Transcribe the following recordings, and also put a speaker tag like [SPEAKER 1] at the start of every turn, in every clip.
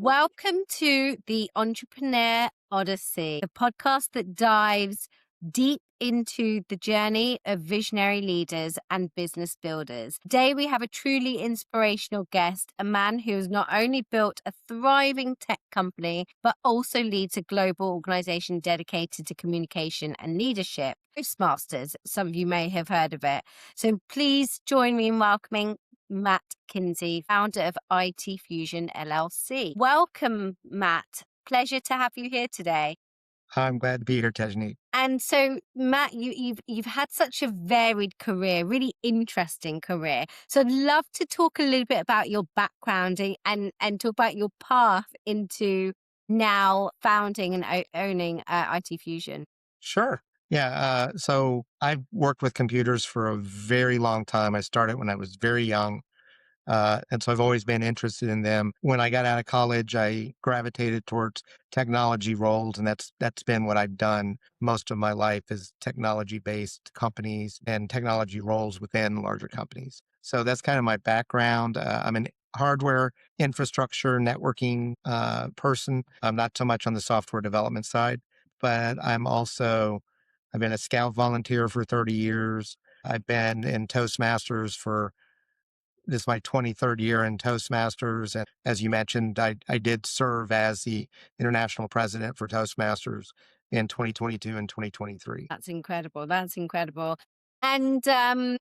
[SPEAKER 1] Welcome to the Entrepreneur Odyssey, the podcast that dives deep into the journey of visionary leaders and business builders. Today, we have a truly inspirational guest, a man who has not only built a thriving tech company, but also leads a global organization dedicated to communication and leadership. Toastmasters, some of you may have heard of it. So please join me in welcoming Matt Kinsey, founder of IT Fusion LLC. Welcome, Matt. Pleasure to have you here today.
[SPEAKER 2] I'm glad to be here, Tejni.
[SPEAKER 1] And so, Matt, you've had such a varied career, really interesting career. So, I'd love to talk a little bit about your background and talk about your path into now founding and owning IT Fusion.
[SPEAKER 2] Sure. Yeah. So I've worked with computers for a very long time. I started when I was very young. And so I've always been interested in them. When I got out of college, I gravitated towards technology roles, and that's been what I've done most of my life is technology-based companies and technology roles within larger companies. So that's kind of my background. I'm an hardware infrastructure networking person. I'm not so much on the software development side, but I've been a scout volunteer for 30 years. I've been in Toastmasters for this is my 23rd year in Toastmasters. And as you mentioned, I did serve as the international president for Toastmasters in 2022 and 2023.
[SPEAKER 1] That's incredible. That's incredible. And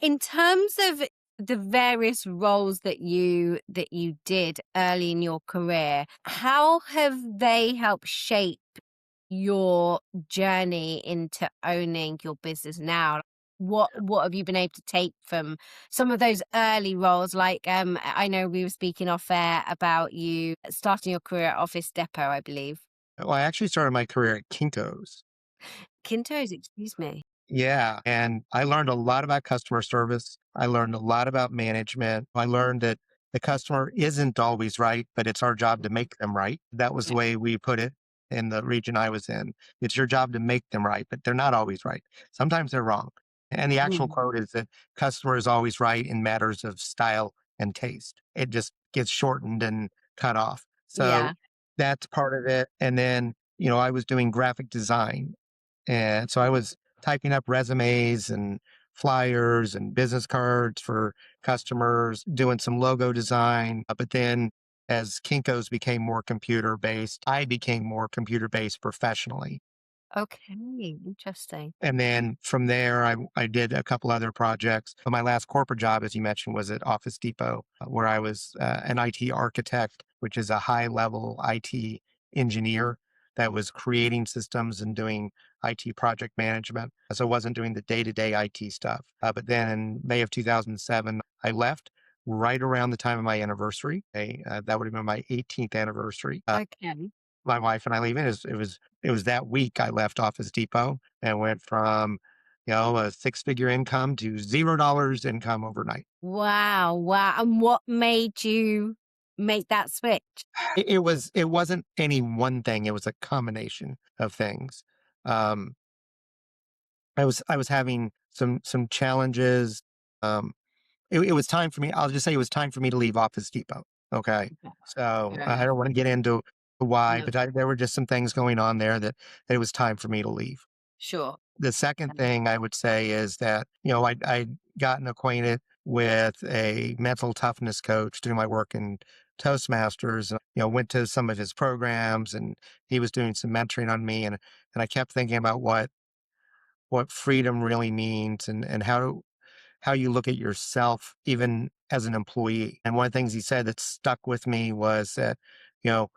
[SPEAKER 1] in terms of the various roles that you did early in your career, how have they helped shape your journey into owning your business now? What have you been able to take from some of those early roles? Like I know we were speaking off air about you starting your career at Office Depot, I believe.
[SPEAKER 2] Well, I actually started my career at Kinko's.
[SPEAKER 1] Kinto's, excuse me.
[SPEAKER 2] Yeah. And I learned a lot about customer service. I learned a lot about management. I learned that the customer isn't always right, but it's our job to make them right. That was the way we put it in the region I was in. It's your job to make them right, but they're not always right. Sometimes they're wrong. And the actual
[SPEAKER 1] Mm.
[SPEAKER 2] quote is that customer is always right in matters of style and taste. It just gets shortened and cut off. So
[SPEAKER 1] Yeah.
[SPEAKER 2] that's part of it. And then, I was doing graphic design. And so I was typing up resumes and flyers and business cards for customers, doing some logo design. But then as Kinko's became more computer based, I became more computer based professionally.
[SPEAKER 1] Okay, interesting.
[SPEAKER 2] And then from there, I did a couple other projects. But my last corporate job, as you mentioned, was at Office Depot, where I was an IT architect, which is a high level IT engineer that was creating systems and doing IT project management. So I wasn't doing the day to day IT stuff. But then in May of 2007, I left right around the time of my anniversary. That would have been my 18th anniversary.
[SPEAKER 1] Okay.
[SPEAKER 2] My wife and I leaving. It was that week I left Office Depot and went from, a six-figure income to $0 income overnight.
[SPEAKER 1] Wow, wow. And what made you make that switch?
[SPEAKER 2] It wasn't any one thing. It was a combination of things. Um, I was having some challenges. Um, it was time for me. I'll just say it was time for me to leave Office Depot. Okay,
[SPEAKER 1] Yeah,
[SPEAKER 2] so
[SPEAKER 1] fair
[SPEAKER 2] I
[SPEAKER 1] enough.
[SPEAKER 2] don't want to get into why,
[SPEAKER 1] No,
[SPEAKER 2] but there were just some things going on there that it was time for me to leave.
[SPEAKER 1] sure.
[SPEAKER 2] The second
[SPEAKER 1] Um,
[SPEAKER 2] thing I would say is that, I'd gotten acquainted with a mental toughness coach through my work in Toastmasters, went to some of his programs and he was doing some mentoring on me. And I kept thinking about what freedom really means and how you look at yourself, even as an employee. And one of the things he said that stuck with me was that, you know,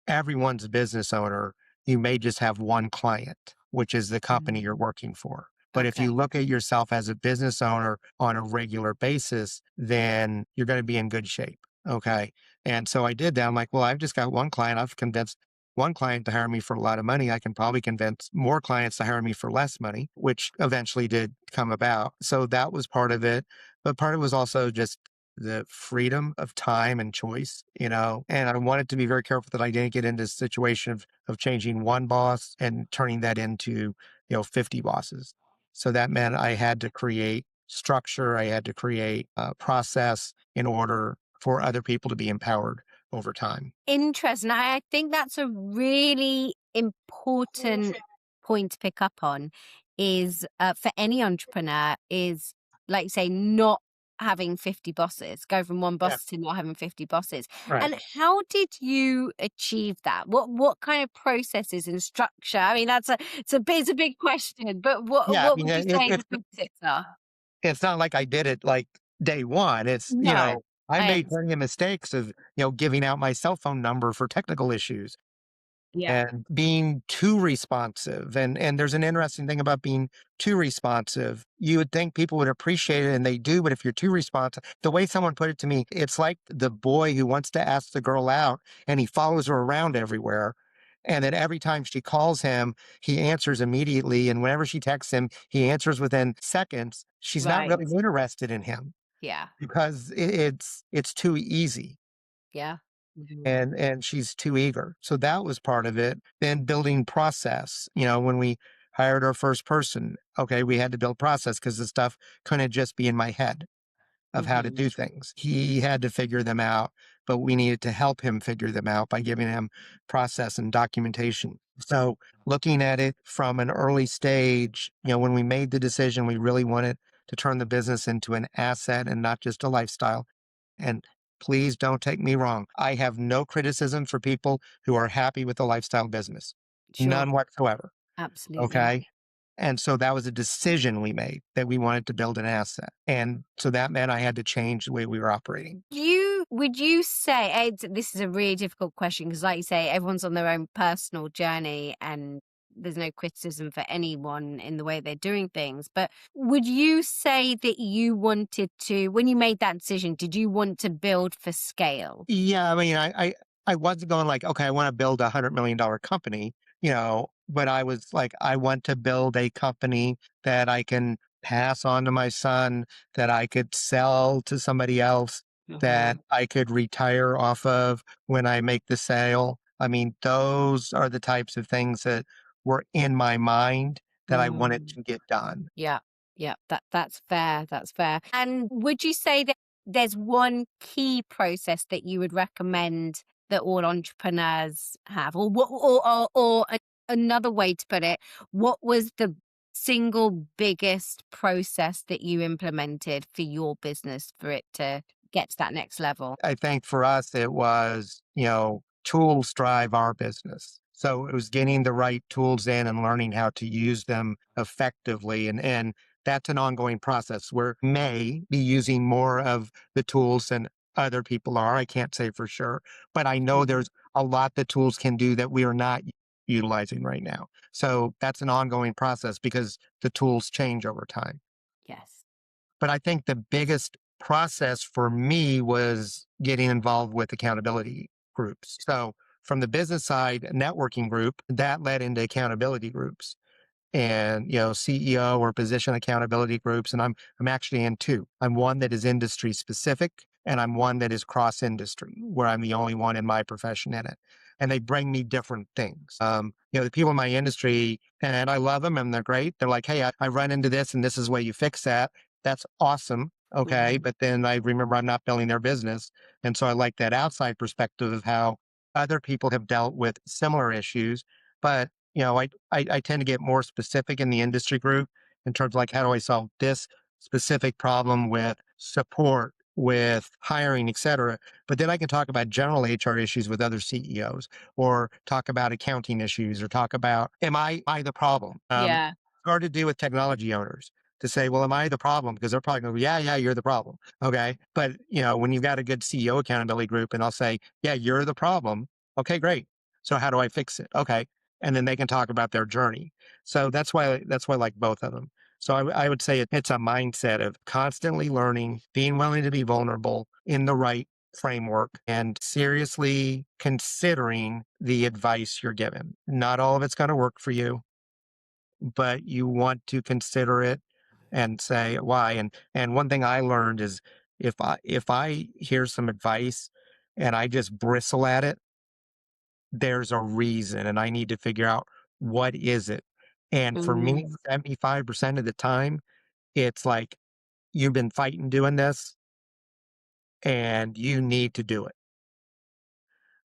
[SPEAKER 2] everyone's a business owner. You may just have one client, which is the company you're
[SPEAKER 1] mm,
[SPEAKER 2] working for. But if
[SPEAKER 1] okay.
[SPEAKER 2] you look at yourself as a business owner on a regular basis, then you're going to be in good shape. Okay. And so I did that. I'm like, well, I've just got one client. I've convinced one client to hire me for a lot of money. I can probably convince more clients to hire me for less money, which eventually did come about. So that was part of it. But part of it was also just the freedom of time and choice, and I wanted to be very careful that I didn't get into a situation of changing one boss and turning that into, 50 bosses. So that meant I had to create structure. I had to create a process in order for other people to be empowered over time.
[SPEAKER 1] Interesting. I think that's a really important point to pick up on is for any entrepreneur is like you say, not having 50 bosses, go from one
[SPEAKER 2] Yeah,
[SPEAKER 1] boss to not having 50 bosses.
[SPEAKER 2] right.
[SPEAKER 1] And how did you achieve that? What kind of processes and structure? I mean, it's a big question, but
[SPEAKER 2] Yeah, I
[SPEAKER 1] what
[SPEAKER 2] mean,
[SPEAKER 1] would you say the big tips are?
[SPEAKER 2] it's not like I did it like day one. It's,
[SPEAKER 1] No,
[SPEAKER 2] I
[SPEAKER 1] I
[SPEAKER 2] made
[SPEAKER 1] understand.
[SPEAKER 2] plenty of mistakes of, giving out my cell phone number for technical issues
[SPEAKER 1] Yeah,
[SPEAKER 2] and being too responsive. And there's an interesting thing about being too responsive. You would think people would appreciate it and they do, but if you're too responsive, the way someone put it to me, it's like the boy who wants to ask the girl out and he follows her around everywhere. And then every time she calls him, he answers immediately. And whenever she texts him, he answers within seconds. She's not
[SPEAKER 1] right.
[SPEAKER 2] really interested in him
[SPEAKER 1] Yeah,
[SPEAKER 2] because it's too easy
[SPEAKER 1] yeah. Mhm.
[SPEAKER 2] and she's too eager. So that was part of it. Then building process. When we hired our first person, okay, we had to build process because the stuff couldn't just be in my head of how to
[SPEAKER 1] Mhm.
[SPEAKER 2] do things. He had to figure them out, but we needed to help him figure them out by giving him process and documentation. So looking at it from an early stage, when we made the decision, we really wanted to turn the business into an asset and not just a lifestyle. And please don't take me wrong. I have no criticism for people who are happy with the lifestyle business.
[SPEAKER 1] Sure,
[SPEAKER 2] None whatsoever.
[SPEAKER 1] absolutely.
[SPEAKER 2] Okay. And so that was a decision we made that we wanted to build an asset. And so that meant I had to change the way we were operating.
[SPEAKER 1] You would you say this is a really difficult question because, like you say, everyone's on their own personal journey, and there's no criticism for anyone in the way they're doing things. But would you say that you wanted to, when you made that decision, did you want to build for scale?
[SPEAKER 2] Yeah, I mean, I wasn't going like, okay, I want to build $100 million company, but I was like, I want to build a company that I can pass on to my son, that I could sell to somebody else, that
[SPEAKER 1] Hmm.
[SPEAKER 2] I could retire off of when I make the sale. I mean, those are the types of things that were in my mind that I wanted
[SPEAKER 1] Mm.
[SPEAKER 2] to get done.
[SPEAKER 1] Yeah, yeah, that's fair. That's fair. And would you say that there's one key process that you would recommend that all entrepreneurs have, or what, another way to put it, what was the single biggest process that you implemented for your business for it to get to that next level?
[SPEAKER 2] I think for us, it was, tools drive our business. So it was getting the right tools in and learning how to use them effectively. And that's an ongoing process. We may be using more of the tools than other people are. I can't say for sure, but I know
[SPEAKER 1] Mhm.
[SPEAKER 2] there's a lot that tools can do that we are not utilizing right now. So that's an ongoing process because the tools change over time.
[SPEAKER 1] Yes.
[SPEAKER 2] But I think the biggest process for me was getting involved with accountability groups. So from the business side, networking group, that led into accountability groups and CEO or position accountability groups. And I'm actually in two. I'm one that is industry specific and I'm one that is cross industry, where I'm the only one in my profession in it. And they bring me different things. The people in my industry, and I love them and they're great. They're like, hey, I run into this and this is where you fix that. That's awesome. Okay.
[SPEAKER 1] Mhm.
[SPEAKER 2] But then I remember I'm not building their business. And so I like that outside perspective of how other people have dealt with similar issues. But I tend to get more specific in the industry group in terms of like, how do I solve this specific problem with support, with hiring, et cetera. But then I can talk about general HR issues with other CEOs or talk about accounting issues or talk about, am I the problem?
[SPEAKER 1] Yeah.
[SPEAKER 2] Hard to do with technology owners to say, well, am I the problem? Because they're probably going to go, yeah, you're the problem. Okay. But, when you've got a good CEO accountability group and I'll say, yeah, you're the problem. Okay, great. So how do I fix it? Okay. And then they can talk about their journey. So that's why I like both of them. So I would say it's a mindset of constantly learning, being willing to be vulnerable in the right framework and seriously considering the advice you're given. Not all of it's going to work for you, but you want to consider it and say why. And one thing I learned is if I hear some advice and I just bristle at it, there's a reason and I need to figure out what is it. And for me,
[SPEAKER 1] Mm.
[SPEAKER 2] 75% of the time, it's like you've been fighting doing this and you need to do it.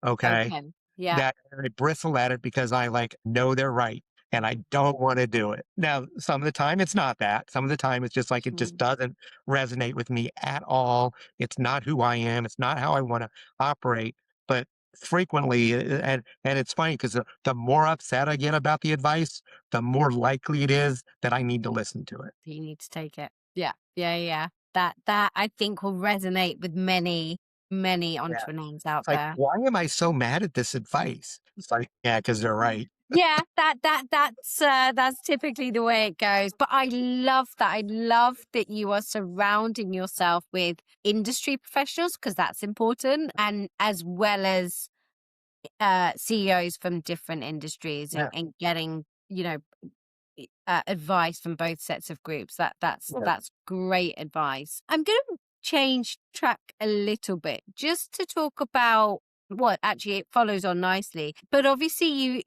[SPEAKER 2] Okay.
[SPEAKER 1] Okay. Yeah.
[SPEAKER 2] That I bristle at it because I like know they're right and I don't want to do it. Now, some of the time it's not that. Some of the time it's just like it just
[SPEAKER 1] Mm.
[SPEAKER 2] doesn't resonate with me at all. It's not who I am. It's not how I want to operate. But frequently, and it's funny because the more upset I get about the advice, the more likely it is that I need to listen to it.
[SPEAKER 1] You need to take it. Yeah. Yeah. Yeah. That I think will resonate with many, many
[SPEAKER 2] Yeah.
[SPEAKER 1] entrepreneurs out
[SPEAKER 2] It's like,
[SPEAKER 1] there.
[SPEAKER 2] why am I so mad at this advice? It's like, yeah, because they're right.
[SPEAKER 1] Yeah, that's typically the way it goes. But I love that. I love that you are surrounding yourself with industry professionals because that's important, and as well as CEOs from different industries
[SPEAKER 2] Yeah.
[SPEAKER 1] and getting advice from both sets of groups.
[SPEAKER 2] Yeah.
[SPEAKER 1] That's great advice. I'm going to change track a little bit just to talk about what actually it follows on nicely. But obviously,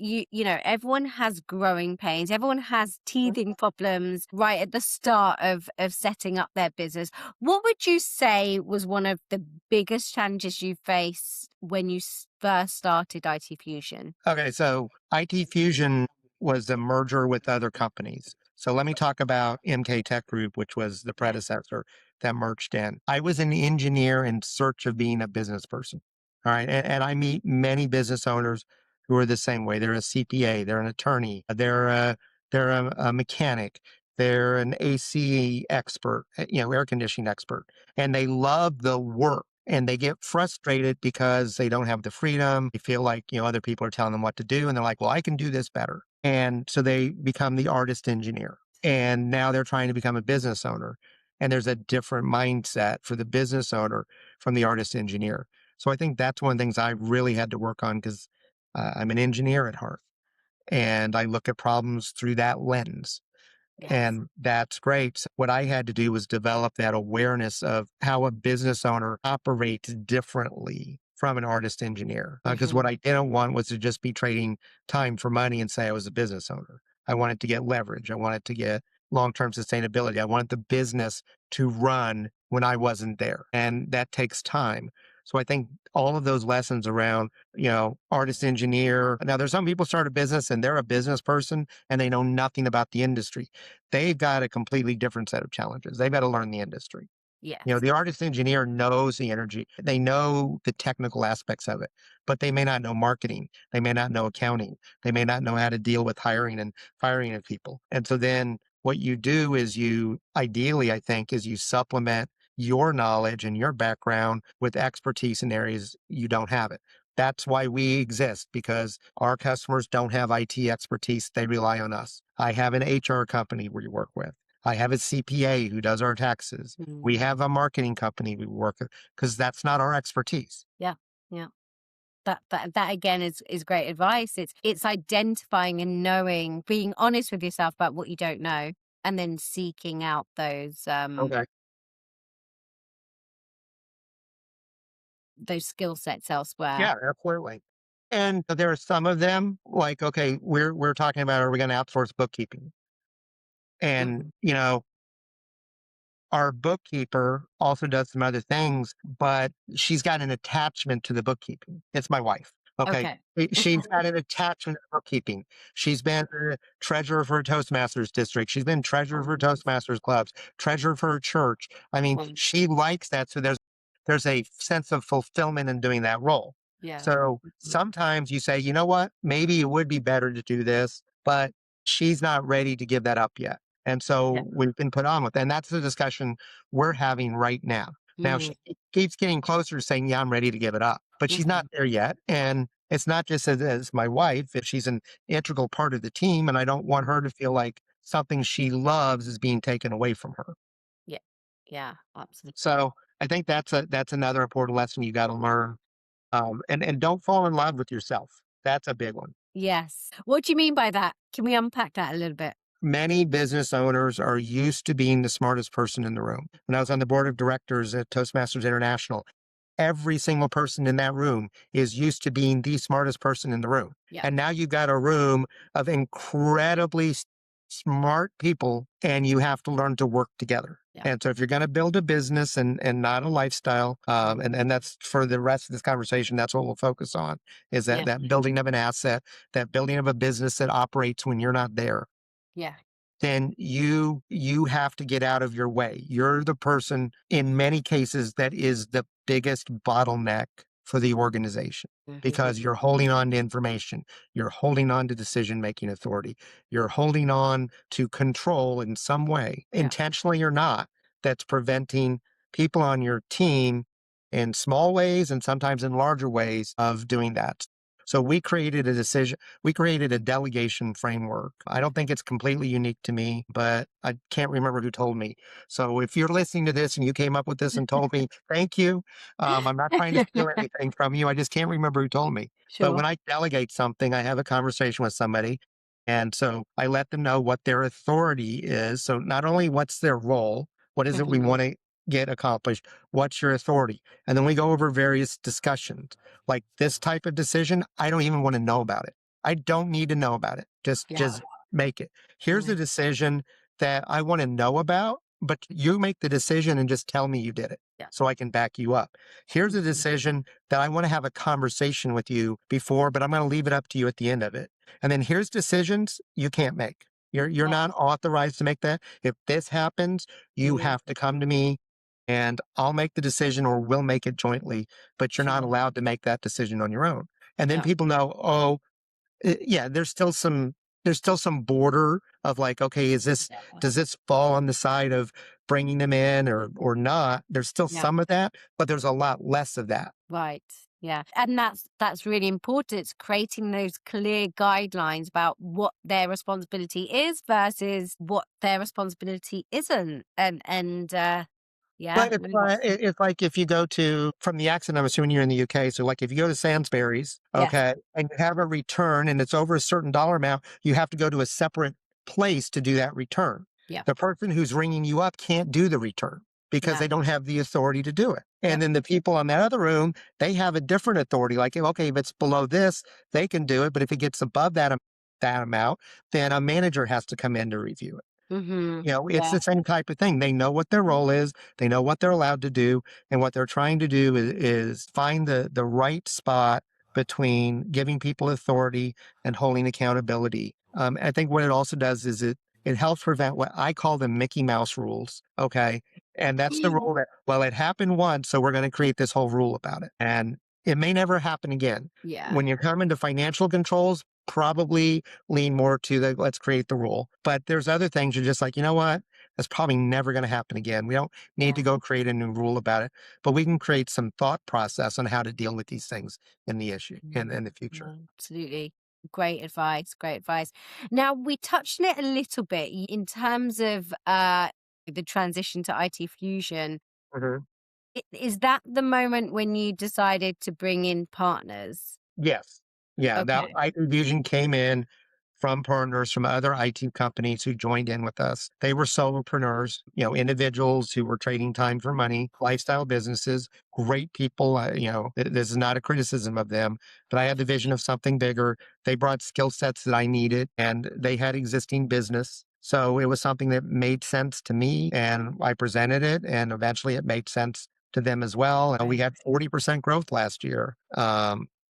[SPEAKER 1] everyone has growing pains. Everyone has teething problems right at the start of setting up their business. What would you say was one of the biggest challenges you faced when you first started IT Fusion?
[SPEAKER 2] Okay, so IT Fusion was a merger with other companies. So let me talk about MK Tech Group, which was the
[SPEAKER 1] Yeah.
[SPEAKER 2] predecessor that merged in. I was an engineer in search of being a business person. All right. And I meet many business owners who are the same way. They're a CPA, they're an attorney, they're a mechanic, they're an AC expert, air conditioning expert, and they love the work and they get frustrated because they don't have the freedom. They feel like, other people are telling them what to do. And they're like, well, I can do this better. And so they become the artist engineer. And now they're trying to become a business owner. And there's a different mindset for the business owner from the artist engineer. So I think that's one of the things I really had to work on because I'm an engineer at heart and I look at problems through that lens.
[SPEAKER 1] Yes.
[SPEAKER 2] And that's great. So what I had to do was develop that awareness of how a business owner operates differently from an artist engineer. Because what
[SPEAKER 1] Hmm.
[SPEAKER 2] I didn't want was to just be trading time for money and say I was a business owner. I wanted to get leverage. I wanted to get long term sustainability. I wanted the business to run when I wasn't there. And that takes time. So I think all of those lessons around, artist engineer. Now, there's some people start a business and they're a business person and they know nothing about the industry. They've got a completely different set of challenges. They've got to learn the industry.
[SPEAKER 1] Yes.
[SPEAKER 2] The artist engineer knows the energy. They know the technical aspects of it, but they may not know marketing. They may not know accounting. They may not know how to deal with hiring and firing of people. And so then what you do is ideally, I think, is you supplement your knowledge and your background with expertise in areas you don't have it. That's why we exist because our customers don't have IT expertise. They rely on us. I have an HR company we work with. I have a CPA who does our taxes. We
[SPEAKER 1] Mm.
[SPEAKER 2] have a marketing company we work with because that's not our expertise.
[SPEAKER 1] Yeah. Yeah. That again is great advice. It's identifying and knowing, being honest with yourself about what you don't know, and then seeking out
[SPEAKER 2] Okay.
[SPEAKER 1] those skill sets elsewhere.
[SPEAKER 2] Yeah, absolutely. And there are some of them like, okay, we're talking about are we going to outsource bookkeeping? And,
[SPEAKER 1] Mhm.
[SPEAKER 2] our bookkeeper also does some other things, but she's got an attachment to the bookkeeping. It's my wife. Okay.
[SPEAKER 1] Okay.
[SPEAKER 2] She's got an attachment to bookkeeping. She's been the treasurer for a Toastmasters district. She's been treasurer for
[SPEAKER 1] Um,
[SPEAKER 2] Toastmasters clubs, treasurer for a church. I mean,
[SPEAKER 1] um,
[SPEAKER 2] she likes that. So there's a sense of fulfillment in doing that role.
[SPEAKER 1] yeah.
[SPEAKER 2] So
[SPEAKER 1] Mhm.
[SPEAKER 2] sometimes you say, you know what, maybe it would be better to do this, but she's not ready to give that up yet. And
[SPEAKER 1] Yeah.
[SPEAKER 2] so we've been put on with, and that's the discussion we're having right now. Now
[SPEAKER 1] Mm.
[SPEAKER 2] she keeps getting closer to saying, "Yeah, I'm ready to give it up," but she's not
[SPEAKER 1] Mhm.
[SPEAKER 2] there yet. And it's not just as my wife; if she's an integral part of the team, and I don't want her to feel like something she loves is being taken away from her.
[SPEAKER 1] Yeah. Yeah. Absolutely.
[SPEAKER 2] So I think that's another important lesson you got to learn. And don't fall in love with yourself. That's a big one.
[SPEAKER 1] Yes. What do you mean by that? Can we unpack that a little bit?
[SPEAKER 2] Many business owners are used to being the smartest person in the room. When I was on the board of directors at Toastmasters International, every single person in that room is used to being the smartest person in the room.
[SPEAKER 1] Yeah.
[SPEAKER 2] And now you've got a room of incredibly smart people and you have to learn to work together.
[SPEAKER 1] Yeah.
[SPEAKER 2] And so if you're going to build a business and not a lifestyle, and that's for the rest of this conversation, that's what we'll focus on is that,
[SPEAKER 1] Yeah.
[SPEAKER 2] that building of an asset, that building of a business that operates when you're not there,
[SPEAKER 1] Yeah.
[SPEAKER 2] then you have to get out of your way. You're the person in many cases that is the biggest bottleneck for the organization
[SPEAKER 1] Hmm.
[SPEAKER 2] because you're holding on to information. You're holding on to decision making authority. You're holding on to control in some way,
[SPEAKER 1] Yeah.
[SPEAKER 2] intentionally or not, that's preventing people on your team in small ways and sometimes in larger ways of doing that. So we created a delegation framework. I don't think it's completely unique to me, but I can't remember who told me. So if you're listening to this and you came up with this and told me, thank you. I'm not trying to steal anything from you. I just can't remember who told me. But
[SPEAKER 1] Sure.
[SPEAKER 2] when I delegate something, I have a conversation with somebody. And so I let them know what their authority is. So not only what's their role, what is it we
[SPEAKER 1] Hmm.
[SPEAKER 2] want to get accomplished? What's your authority? And then we go over various discussions. Like this type of decision, I don't even want to know about it. I don't need to know about it. Just
[SPEAKER 1] Yeah.
[SPEAKER 2] just make it. Here's a
[SPEAKER 1] Mm.
[SPEAKER 2] decision that I want to know about, but you make the decision and just tell me you did it
[SPEAKER 1] Yeah.
[SPEAKER 2] so I can back you up. Here's a
[SPEAKER 1] Mhm.
[SPEAKER 2] decision that I want to have a conversation with you before, but I'm going to leave it up to you at the end of it. And then here's decisions you can't make. You're
[SPEAKER 1] Yeah.
[SPEAKER 2] not authorized to make that. If this happens, you
[SPEAKER 1] Mhm.
[SPEAKER 2] have to come to me and I'll make the decision or we'll make it jointly, but you're not
[SPEAKER 1] Sure.
[SPEAKER 2] allowed to make that decision on your own. And then
[SPEAKER 1] Yeah.
[SPEAKER 2] people know, oh, yeah, there's still some border of like, okay,
[SPEAKER 1] Yeah.
[SPEAKER 2] does this fall on the side of bringing them in or not? There's still
[SPEAKER 1] Yeah.
[SPEAKER 2] some of that, but there's a lot less of that.
[SPEAKER 1] Right. Yeah. And that's really important. It's creating those clear guidelines about what their responsibility is versus what their responsibility isn't. And yeah,
[SPEAKER 2] But it's
[SPEAKER 1] no,
[SPEAKER 2] like,
[SPEAKER 1] that's
[SPEAKER 2] it's like if you go to, from the accent, I'm assuming you're in the UK. So like if you go to Sainsbury's,
[SPEAKER 1] yes.
[SPEAKER 2] okay, and you have a return and it's over a certain dollar amount, you have to go to a separate place to do that return.
[SPEAKER 1] Yeah.
[SPEAKER 2] The person who's ringing you up can't do the return because
[SPEAKER 1] Yeah.
[SPEAKER 2] they don't have the authority to do it. And
[SPEAKER 1] Yep.
[SPEAKER 2] then the people in that other room, they have a different authority. Like, okay, if it's below this, they can do it. But if it gets above that amount, then a manager has to come in to review it.
[SPEAKER 1] Hmm.
[SPEAKER 2] It's
[SPEAKER 1] Yeah.
[SPEAKER 2] the same type of thing. They know what their role is. They know what they're allowed to do. And what they're trying to do is find the right spot between giving people authority and holding accountability. I think what it also does is it helps prevent what I call the Mickey Mouse rules. Okay. And that's the rule that, well, it happened once, so we're going to create this whole rule about it. And it may never happen again.
[SPEAKER 1] Yeah.
[SPEAKER 2] When you're coming to financial controls, probably lean more to the let's create the rule. But there's other things you're just like, you know what? That's probably never going to happen again. We don't need
[SPEAKER 1] Yeah.
[SPEAKER 2] to go create a new rule about it, but we can create some thought process on how to deal with these things in the issue in the future.
[SPEAKER 1] No, absolutely. Great advice. Great advice. Now, we touched on it a little bit in terms of the transition to IT Fusion.
[SPEAKER 2] Mhm.
[SPEAKER 1] Is that the moment when you decided to bring in partners?
[SPEAKER 2] Yes. Yeah, that
[SPEAKER 1] Okay.
[SPEAKER 2] IT Vision came in from partners from other IT companies who joined in with us. They were solopreneurs, individuals who were trading time for money, lifestyle businesses, great people. This is not a criticism of them, but I had the vision of something bigger. They brought skill sets that I needed and they had existing business. So it was something that made sense to me and I presented it and eventually it made sense to them as well. And we
[SPEAKER 1] Right.
[SPEAKER 2] had 40% growth last year.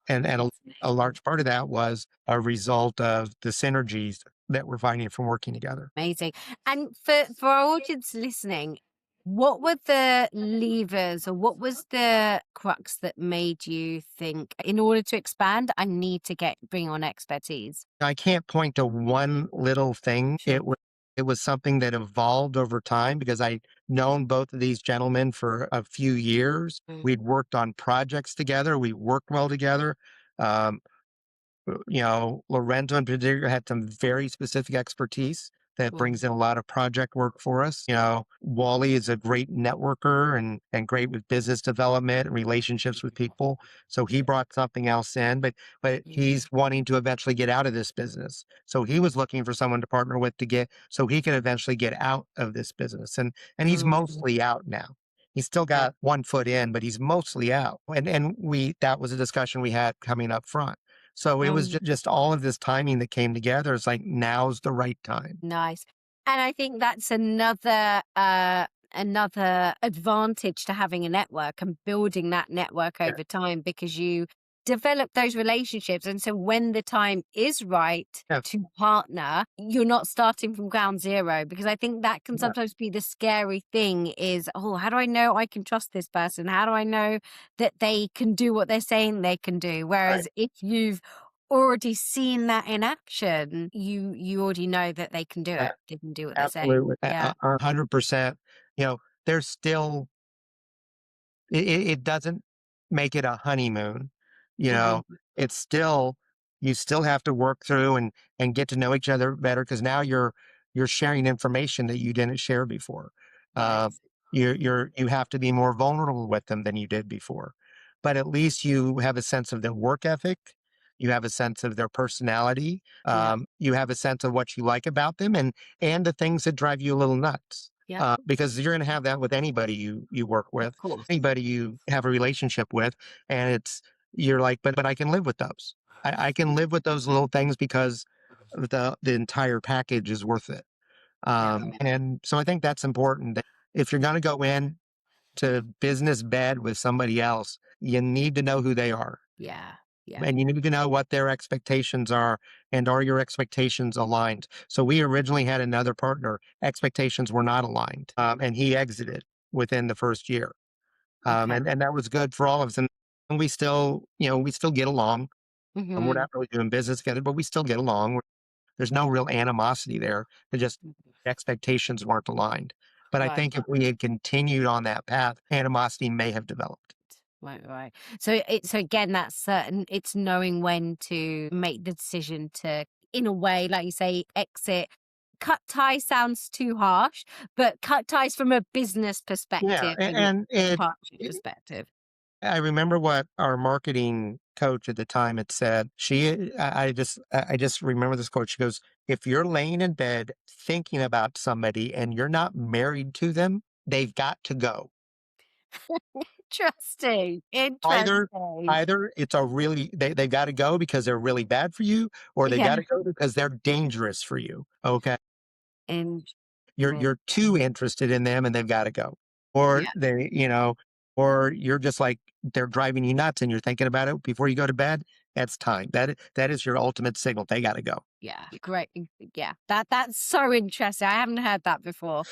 [SPEAKER 2] And
[SPEAKER 1] That's
[SPEAKER 2] a
[SPEAKER 1] amazing.
[SPEAKER 2] large part of that was a result of the synergies that we're finding from working together.
[SPEAKER 1] Amazing. And for our audience listening, what were the levers or what was the crux that made you think, in order to expand, I need to bring on expertise?
[SPEAKER 2] I can't point to one little thing.
[SPEAKER 1] Sure.
[SPEAKER 2] It was something that evolved over time because I'd known both of these gentlemen for a few years.
[SPEAKER 1] Mm.
[SPEAKER 2] We'd worked on projects together. We worked well together. Um, Lorenzo in particular had some very specific expertise that
[SPEAKER 1] Mm.
[SPEAKER 2] brings in a lot of project work for us. Wally is a great networker and great with business development and relationships with people. So he brought something else in, but
[SPEAKER 1] Mm.
[SPEAKER 2] he's wanting to eventually get out of this business. So he was looking for someone to partner with to get so he could eventually get out of this business. And he's
[SPEAKER 1] Mm.
[SPEAKER 2] mostly out now. He's still
[SPEAKER 1] Okay.
[SPEAKER 2] got one foot in, but he's mostly out. And we that was a discussion we had coming up front. So it was
[SPEAKER 1] Mm.
[SPEAKER 2] just all of this timing that came together. It's like, now's the right time.
[SPEAKER 1] Nice. And I think that's another another advantage to having a network and building that network
[SPEAKER 2] Yeah,
[SPEAKER 1] over time, because you develop those relationships. And so when the time is right
[SPEAKER 2] yeah,
[SPEAKER 1] to partner, you're not starting from ground zero, because I think that can
[SPEAKER 2] yeah,
[SPEAKER 1] sometimes be the scary thing is, oh, how do I know I can trust this person? How do I know that they can do what they're saying they can do?
[SPEAKER 2] right.
[SPEAKER 1] Whereas if you've already seen that in action, you already know that they can do
[SPEAKER 2] Yeah,
[SPEAKER 1] it. They can do what they're saying.
[SPEAKER 2] absolutely.
[SPEAKER 1] Yeah.
[SPEAKER 2] 100%. There's still it doesn't make it a honeymoon, you know?
[SPEAKER 1] Mhm.
[SPEAKER 2] It's still you still have to work through and get to know each other better because now you're sharing information that you didn't share before. Uh,
[SPEAKER 1] Yes.
[SPEAKER 2] you have to be more vulnerable with them than you did before. But at least you have a sense of their work ethic, you have a sense of their personality,
[SPEAKER 1] Yeah.
[SPEAKER 2] you have a sense of what you like about them and the things that drive you a little nuts.
[SPEAKER 1] Yeah.
[SPEAKER 2] Because you're going to have that with anybody you work
[SPEAKER 1] Of
[SPEAKER 2] with,
[SPEAKER 1] course.
[SPEAKER 2] anybody you have a relationship with, and you're like, but I can live with those. I can live with those little things because the entire package is worth it.
[SPEAKER 1] Yeah.
[SPEAKER 2] And so I think that's important. That if you're going to go in to business bed with somebody else, you need to know who they are.
[SPEAKER 1] Yeah. Yeah.
[SPEAKER 2] And you need to know what their expectations are and are your expectations aligned? So we originally had another partner, expectations were not aligned, and he exited within the first year.
[SPEAKER 1] Okay.
[SPEAKER 2] And that was good for all of us. And we still, we still get along. And we're
[SPEAKER 1] Mhm.
[SPEAKER 2] not really doing business together, but we still get along. There's no real animosity there. It just expectations weren't aligned. But I
[SPEAKER 1] Right.
[SPEAKER 2] think if we had continued on that path, animosity may have developed.
[SPEAKER 1] Right, right. So again, that's certain. It's knowing when to make the decision to, in a way, like you say, exit. Cut ties sounds too harsh, but cut ties from a business
[SPEAKER 2] Yeah,
[SPEAKER 1] perspective and
[SPEAKER 2] and
[SPEAKER 1] partnership perspective.
[SPEAKER 2] I remember what our marketing coach at the time had said. I just remember this quote. She goes, "If you're laying in bed thinking about somebody and you're not married to them, they've got to go.
[SPEAKER 1] Interesting.
[SPEAKER 2] Either
[SPEAKER 1] Interesting.
[SPEAKER 2] either it's a really they've got to go because they're really bad for you, or they got
[SPEAKER 1] Yeah.
[SPEAKER 2] to go because they're dangerous for you. Okay,
[SPEAKER 1] And
[SPEAKER 2] you're too interested in them and they've got to go, or
[SPEAKER 1] yeah,
[SPEAKER 2] or you're just like they're driving you nuts and you're thinking about it before you go to bed. That's time. That is your ultimate signal. They got to go.
[SPEAKER 1] yeah, great. Yeah, that's so interesting. I haven't heard that before.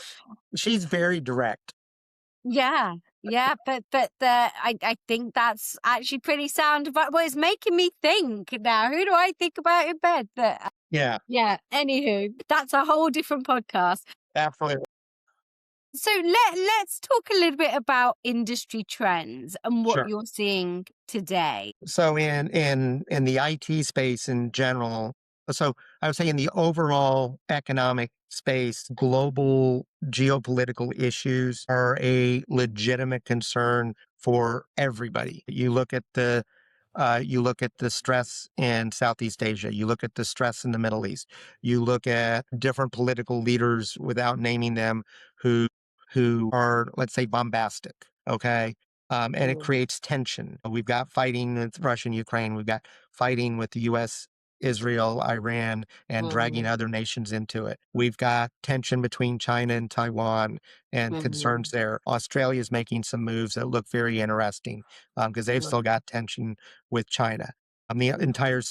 [SPEAKER 2] She's very direct.
[SPEAKER 1] Yeah, yeah, but I think that's actually pretty sound. But well, it's making me think now. Who do I think about in bed? But
[SPEAKER 2] Yeah,
[SPEAKER 1] yeah. Anywho, that's a whole different podcast.
[SPEAKER 2] absolutely.
[SPEAKER 1] So let's talk a little bit about industry trends and what
[SPEAKER 2] Sure.
[SPEAKER 1] you're seeing today.
[SPEAKER 2] So in the IT space in general, so I would say in the overall economic space, global geopolitical issues are a legitimate concern for everybody. You look at the stress in Southeast Asia. You look at the stress in the Middle East. You look at different political leaders, without naming them, who who are, let's say, bombastic. Okay, and it
[SPEAKER 1] Mm,
[SPEAKER 2] creates tension. We've got fighting with Russia and Ukraine. We've got fighting with the U.S., Israel, Iran, and dragging
[SPEAKER 1] mhm,
[SPEAKER 2] other nations into it. We've got tension between China and Taiwan and
[SPEAKER 1] mhm,
[SPEAKER 2] concerns there. Australia is making some moves that look very interesting because they've
[SPEAKER 1] mhm,
[SPEAKER 2] still got tension with China. The entire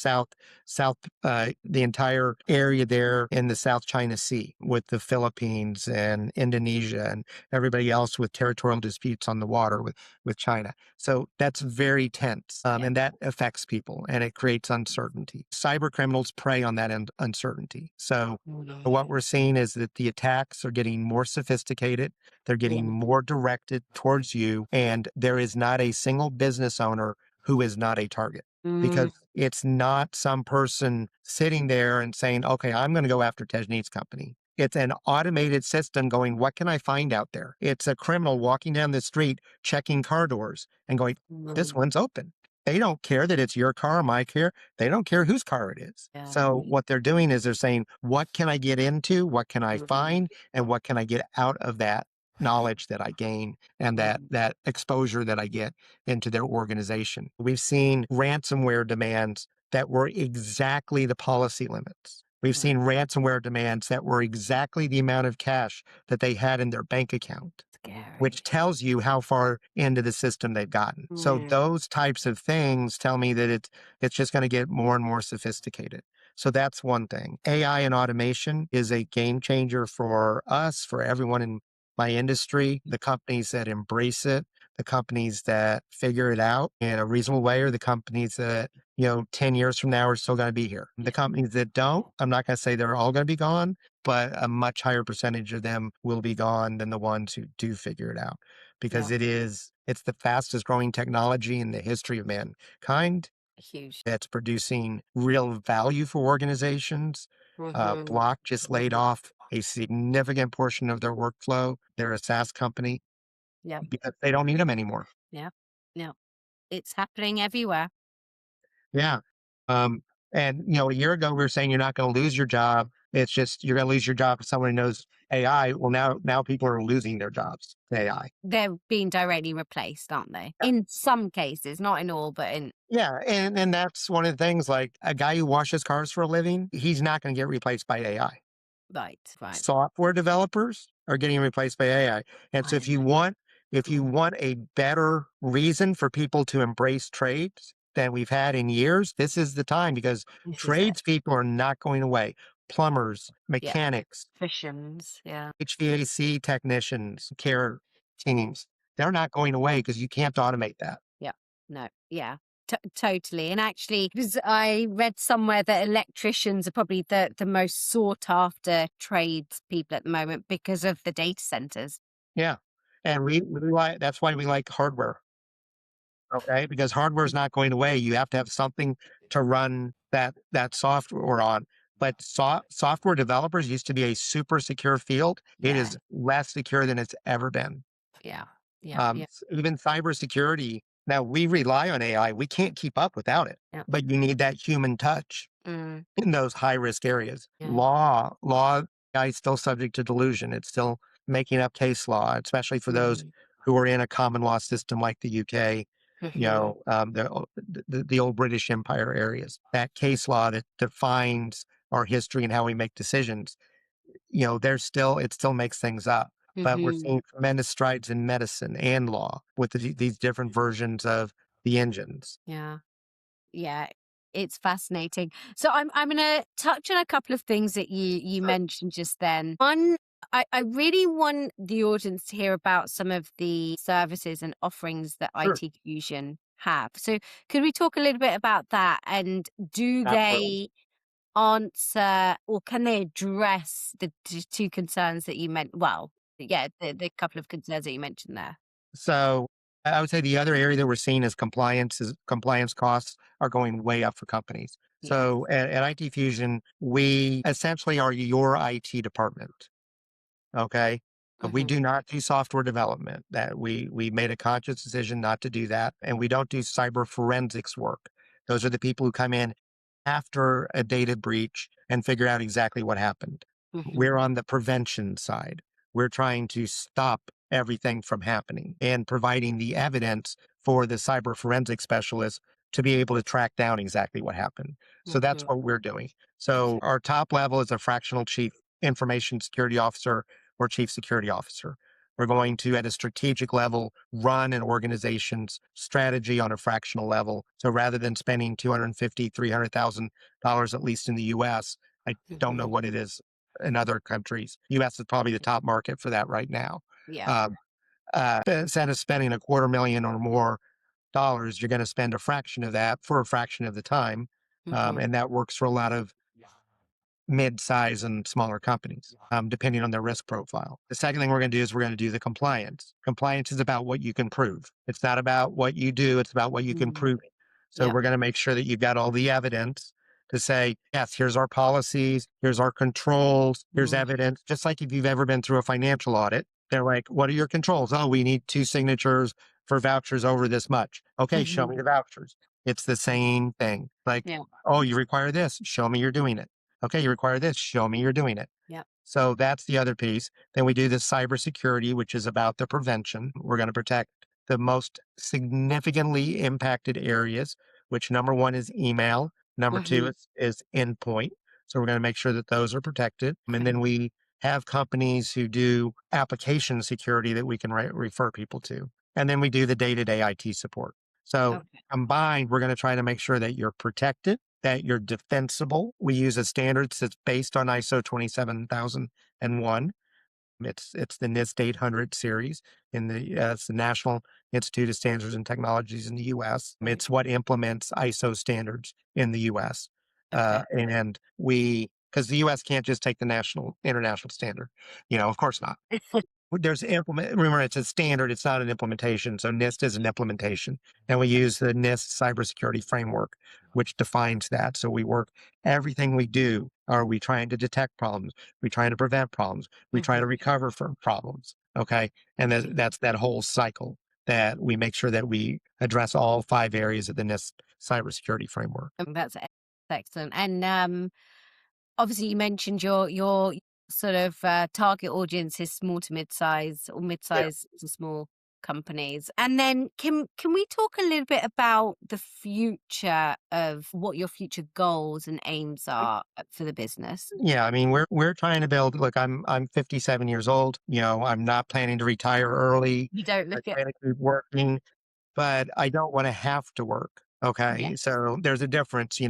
[SPEAKER 2] the entire area there in the South China Sea with the Philippines and Indonesia and everybody else with territorial disputes on the water with China. So that's very tense,
[SPEAKER 1] yeah.
[SPEAKER 2] and that affects people and it creates uncertainty. Cyber criminals prey on that uncertainty. So what
[SPEAKER 1] Mhm,
[SPEAKER 2] we're seeing is that the attacks are getting more sophisticated. They're
[SPEAKER 1] yeah.
[SPEAKER 2] getting more directed towards you, and there is not a single business owner who is not a target
[SPEAKER 1] Mm,
[SPEAKER 2] because it's not some person sitting there and saying, okay, I'm going to go after Tejneed's company. It's an automated system going, what can I find out there? It's a criminal walking down the street, checking car doors and going, this
[SPEAKER 1] mm,
[SPEAKER 2] one's open. They don't care that it's your car or my car. They don't care whose car it is.
[SPEAKER 1] yeah.
[SPEAKER 2] So what they're doing is they're saying, what can I get into? What can I
[SPEAKER 1] Mhm,
[SPEAKER 2] find? And what can I get out of that knowledge that I gain and
[SPEAKER 1] mhm,
[SPEAKER 2] that exposure that I get into their organization? We've seen ransomware demands that were exactly the policy limits. We've
[SPEAKER 1] Right.
[SPEAKER 2] seen ransomware demands that were exactly the amount of cash that they had in their bank account,
[SPEAKER 1] Scary.
[SPEAKER 2] which tells you how far into the system they've gotten. So
[SPEAKER 1] Mm.
[SPEAKER 2] those types of things tell me that it's just going to get more and more sophisticated. So that's one thing. AI and automation is a game changer for us, for everyone in my industry, the companies that embrace it, the companies that figure it out in a reasonable way, or the companies that, 10 years from now are still going to be here. The companies that don't, I'm not going to say they're all going to be gone, but a much higher percentage of them will be gone than the ones who do figure it out, because
[SPEAKER 1] Yeah.
[SPEAKER 2] it's the fastest growing technology in the history of mankind.
[SPEAKER 1] Huge.
[SPEAKER 2] It's producing real value for organizations.
[SPEAKER 1] Mm-hmm.
[SPEAKER 2] Block just laid off a significant portion of their workflow. They're a SaaS company
[SPEAKER 1] Yeah.
[SPEAKER 2] because they don't need them anymore.
[SPEAKER 1] Yeah. Yeah. It's happening everywhere.
[SPEAKER 2] Yeah. Um, and a year ago we were saying you're not going to lose your job. It's just you're going to lose your job if someone who knows AI. Well, now people are losing their jobs to AI.
[SPEAKER 1] They're being directly replaced, aren't they?
[SPEAKER 2] Yeah.
[SPEAKER 1] In some cases, not in all, but in
[SPEAKER 2] Yeah, and that's one of the things. Like a guy who washes cars for a living, he's not going to get replaced by AI.
[SPEAKER 1] right, right.
[SPEAKER 2] Software developers are getting replaced by AI. And so
[SPEAKER 1] I know.
[SPEAKER 2] if you want a better reason for people to embrace trades than we've had in years, this is the time, because
[SPEAKER 1] This is it.
[SPEAKER 2] tradespeople are not going away. Plumbers,
[SPEAKER 1] Yeah.
[SPEAKER 2] mechanics,
[SPEAKER 1] Fissions. Yeah.
[SPEAKER 2] HVAC technicians, care teams, they're not going away because you can't automate that.
[SPEAKER 1] Yeah. No. Yeah. Totally. And actually, because I read somewhere that electricians are probably the most sought after trades people at the moment because of the data centers.
[SPEAKER 2] Yeah. And we like that's why we like hardware. Okay, because hardware is not going away. You have to have something to run that software on. But software developers used to be a super secure field. It
[SPEAKER 1] Yeah.
[SPEAKER 2] is less secure than it's ever been.
[SPEAKER 1] Yeah. Yeah. Yeah.
[SPEAKER 2] Even cybersecurity. Now we rely on AI. We can't keep up without it.
[SPEAKER 1] Yeah.
[SPEAKER 2] But you need that human touch
[SPEAKER 1] Mm,
[SPEAKER 2] in those high risk areas.
[SPEAKER 1] yeah.
[SPEAKER 2] Law is still subject to delusion. It's still making up case law, especially for those
[SPEAKER 1] Mm,
[SPEAKER 2] who are in a common law system like the UK,
[SPEAKER 1] mhm,
[SPEAKER 2] the old British Empire areas. That case law that defines our history and how we make decisions, it still makes things up. But we're
[SPEAKER 1] mhm.
[SPEAKER 2] seeing tremendous strides in medicine and law with these different versions of the engines.
[SPEAKER 1] Yeah. Yeah, it's fascinating. So I'm going to touch on a couple of things that you
[SPEAKER 2] Sure.
[SPEAKER 1] mentioned just then. One, I really want the audience to hear about some of the services and offerings that
[SPEAKER 2] Sure.
[SPEAKER 1] IT Fusion have. So could we talk a little bit about that? And do
[SPEAKER 2] Absolutely.
[SPEAKER 1] they answer or can they address the two concerns that you meant? Well, yeah, the couple of concerns that you mentioned there.
[SPEAKER 2] So I would say the other area that we're seeing is compliance costs are going way up for companies.
[SPEAKER 1] Yes.
[SPEAKER 2] So at IT Fusion, we essentially are your IT department. Okay. We
[SPEAKER 1] Hmm.
[SPEAKER 2] do not do software development. That we made a conscious decision not to do that. And we don't do cyber forensics work. Those are the people who come in after a data breach and figure out exactly what happened.
[SPEAKER 1] Hmm.
[SPEAKER 2] We're on the prevention side. We're trying to stop everything from happening and providing the evidence for the cyber forensic specialist to be able to track down exactly what happened. So that's
[SPEAKER 1] Hmm.
[SPEAKER 2] what we're doing. So our top level is a fractional chief information security officer or chief security officer. We're going to, at a strategic level, run an organization's strategy on a fractional level. So rather than spending $250,000, $300,000, at least in the US, I don't know
[SPEAKER 1] Hmm.
[SPEAKER 2] what it is in other countries. US is probably the top market for that right now.
[SPEAKER 1] Yeah.
[SPEAKER 2] Um, Instead of spending a quarter million or more dollars, you're going to spend a fraction of that for a fraction of the time.
[SPEAKER 1] Hmm.
[SPEAKER 2] And that works for a lot of mid-size and smaller companies, depending on their risk profile. The second thing we're going to do is we're going to do the compliance. Compliance is about what you can prove. It's not about what you do. It's about what you can
[SPEAKER 1] Mm.
[SPEAKER 2] prove. So
[SPEAKER 1] Yeah.
[SPEAKER 2] we're going to make sure that you've got all the evidence to say, yes, here's our policies, here's our controls, here's
[SPEAKER 1] Mm.
[SPEAKER 2] evidence. Just like if you've ever been through a financial audit, they're like, what are your controls? Oh, we need 2 signatures for vouchers over this much. Okay, show me
[SPEAKER 1] Mhm.
[SPEAKER 2] the vouchers. It's the same thing. Like,
[SPEAKER 1] Yeah.
[SPEAKER 2] oh, you require this. Show me you're doing it. Okay, you require this. Show me you're doing it.
[SPEAKER 1] Yeah.
[SPEAKER 2] So that's the other piece. Then we do the cybersecurity, which is about the prevention. We're going to protect the most significantly impacted areas, which number one is email. Number two
[SPEAKER 1] Mhm.
[SPEAKER 2] is endpoint. So we're going to make sure that those are protected. And then we have companies who do application security that we can refer people to. And then we do the day-to-day IT support. So
[SPEAKER 1] Okay.
[SPEAKER 2] combined, we're going to try to make sure that you're protected, that you're defensible. We use a standard that's based on ISO 27001. It's the NIST 800 series it's the National Institute of Standards and Technologies in the U.S. It's what implements ISO standards in the U.S.
[SPEAKER 1] Okay.
[SPEAKER 2] And because the U.S. can't just take the national international standard, of course not. Remember, it's a standard, it's not an implementation. So NIST is an implementation. And we use the NIST cybersecurity framework, which defines that. So everything we do, are we trying to detect problems? We trying to prevent problems. We try to recover from problems. Okay. And that's that whole cycle that we make sure that we address all 5 areas of the NIST cybersecurity framework.
[SPEAKER 1] That's excellent. And obviously, you mentioned your sort of target audience is small to mid-size or
[SPEAKER 2] Yeah.
[SPEAKER 1] mid-size to small companies. And then can we talk a little bit about the future of what your future goals and aims are for the business?
[SPEAKER 2] Yeah, I mean, we're trying to build. Look, I'm 57 years old. I'm not planning to retire early.
[SPEAKER 1] You don't
[SPEAKER 2] I
[SPEAKER 1] look at
[SPEAKER 2] plan to keep working, but I don't want to have to work. Okay,
[SPEAKER 1] yes.
[SPEAKER 2] so there's a difference.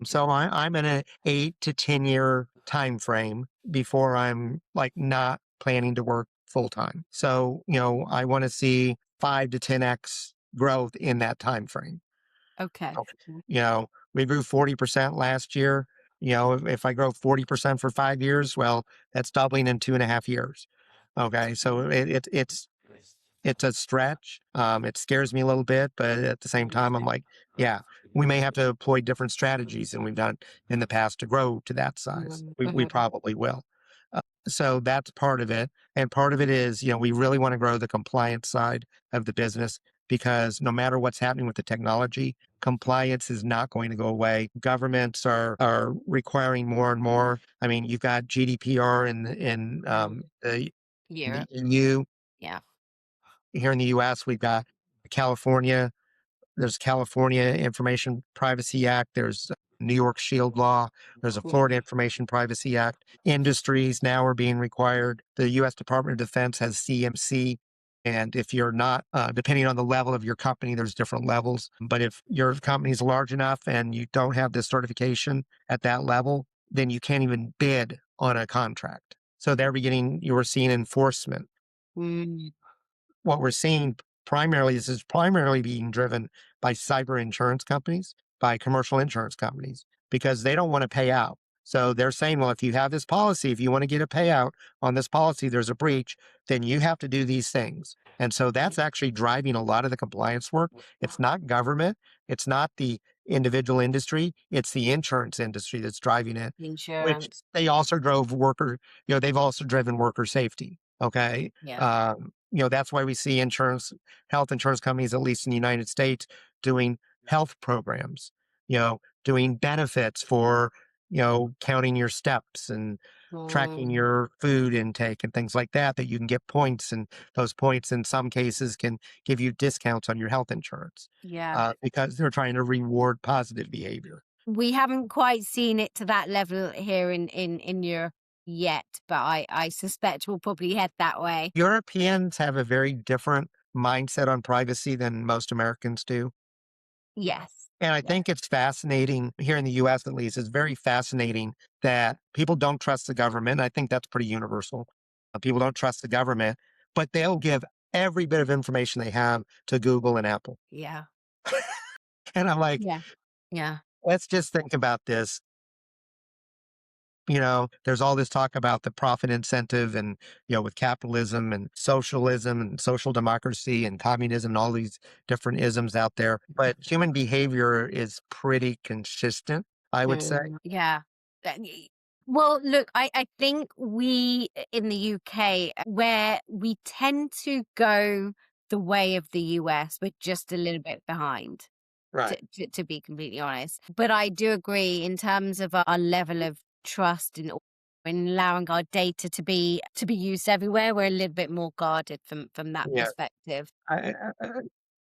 [SPEAKER 2] So I'm in a 8 to 10 year time frame before I'm like not planning to work full time. So I want to see 5 to 10x growth in that time frame.
[SPEAKER 1] Okay.
[SPEAKER 2] Okay. We grew 40% last year. If I grow 40% for 5 years, well, that's doubling in 2.5 years. Okay. So it's a stretch. It scares me a little bit, but at the same time, I'm like, yeah, we may have to employ different strategies than we've done in the past to grow to that size. We
[SPEAKER 1] Mhm.
[SPEAKER 2] probably will. So that's part of it. And part of it is, we really want to grow the compliance side of the business because no matter what's happening with the technology, compliance is not going to go away. Governments are requiring more and more. I mean, you've got GDPR in the
[SPEAKER 1] Europe.
[SPEAKER 2] EU.
[SPEAKER 1] Yeah.
[SPEAKER 2] Here in the US, we've got California. There's California Information Privacy Act. There's New York Shield Law. There's a Florida Information Privacy Act. Industries now are being required. The U.S. Department of Defense has CMC. And if you're not, depending on the level of your company, there's different levels. But if your company is large enough and you don't have this certification at that level, then you can't even bid on a contract. So you were seeing enforcement.
[SPEAKER 1] Mm,
[SPEAKER 2] What we're seeing primarily is primarily being driven by cyber insurance companies, by commercial insurance companies, because they don't want to pay out. So they're saying, well, if you have this policy, if you want to get a payout on this policy, there's a breach, then you have to do these things. And so that's actually driving a lot of the compliance work. It's not government, it's not the individual industry, it's the insurance industry that's driving it, which
[SPEAKER 1] insurance.
[SPEAKER 2] they've also driven worker safety. Okay.
[SPEAKER 1] Yeah.
[SPEAKER 2] That's why we see health insurance companies, at least in the United States, doing health programs, doing benefits for, counting your steps and tracking
[SPEAKER 1] Mm,
[SPEAKER 2] your food intake and things like that you can get points. And those points, in some cases, can give you discounts on your health insurance
[SPEAKER 1] yeah.
[SPEAKER 2] because they're trying to reward positive behavior.
[SPEAKER 1] We haven't quite seen it to that level here in Europe yet, but I suspect we'll probably head that way.
[SPEAKER 2] Europeans have a very different mindset on privacy than most Americans do.
[SPEAKER 1] Yes.
[SPEAKER 2] And I
[SPEAKER 1] Yeah.
[SPEAKER 2] think it's fascinating here in the US, at least, it's very fascinating that people don't trust the government. I think that's pretty universal. People don't trust the government, but they'll give every bit of information they have to Google and Apple.
[SPEAKER 1] Yeah.
[SPEAKER 2] And I'm like,
[SPEAKER 1] Yeah. Yeah.
[SPEAKER 2] let's just think about this. There's all this talk about the profit incentive and, with capitalism and socialism and social democracy and communism and all these different isms out there. But human behavior is pretty consistent, I would say.
[SPEAKER 1] Yeah. Well, look, I think we in the UK, where we tend to go the way of the US, but just a little bit behind. To,
[SPEAKER 2] Right.
[SPEAKER 1] to be completely honest. But I do agree in terms of our level of trust in allowing our data to be used everywhere. We're a little bit more guarded from that
[SPEAKER 2] Yeah.
[SPEAKER 1] perspective.
[SPEAKER 2] I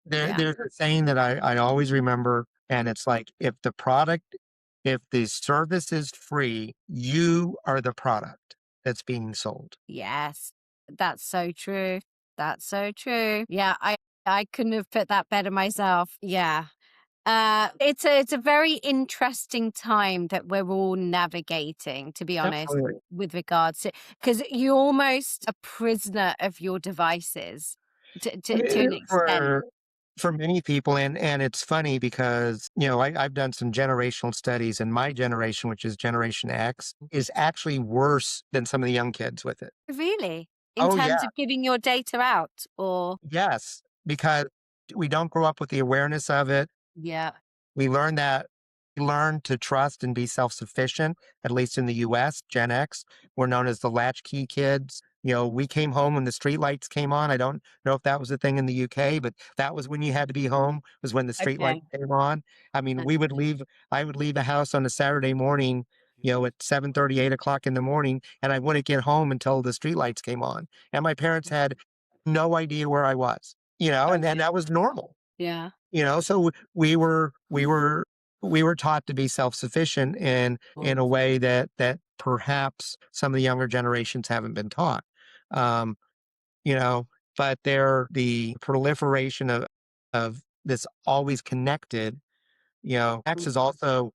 [SPEAKER 1] Yeah.
[SPEAKER 2] there's a saying that I always remember, and it's like, if the product If the service is free, you are the product that's being sold.
[SPEAKER 1] Yes. That's so true. That's so true. Yeah, I couldn't have put that better myself. Yeah. It's a very interesting time that we're all navigating, to be honest,
[SPEAKER 2] Absolutely.
[SPEAKER 1] with regards to, because you're almost a prisoner of your devices to an extent.
[SPEAKER 2] For many people, and it's funny because, I've done some generational studies, and my generation, which is Generation X, is actually worse than some of the young kids with it.
[SPEAKER 1] Really? In
[SPEAKER 2] Oh,
[SPEAKER 1] terms
[SPEAKER 2] yeah.
[SPEAKER 1] of giving your data out, or
[SPEAKER 2] Yes, because we don't grow up with the awareness of it.
[SPEAKER 1] yeah.
[SPEAKER 2] We learn to trust and be self-sufficient, at least in the US, Gen X. We're known as the latchkey kids. We came home when the street lights came on. I don't know if that was a thing in the UK, but that was when you had to be home, was when the street lights
[SPEAKER 1] Okay.
[SPEAKER 2] came on. I mean, I would leave the house on a Saturday morning, at 7:30, 8 o'clock in the morning, and I wouldn't get home until the street lights came on. And my parents had no idea where I was, and
[SPEAKER 1] Okay.
[SPEAKER 2] that was normal.
[SPEAKER 1] Yeah.
[SPEAKER 2] So we were taught to be self-sufficient in a
[SPEAKER 1] Oh,
[SPEAKER 2] way that perhaps some of the younger generations haven't been taught. Um, you know, but the proliferation of this always connected, X is also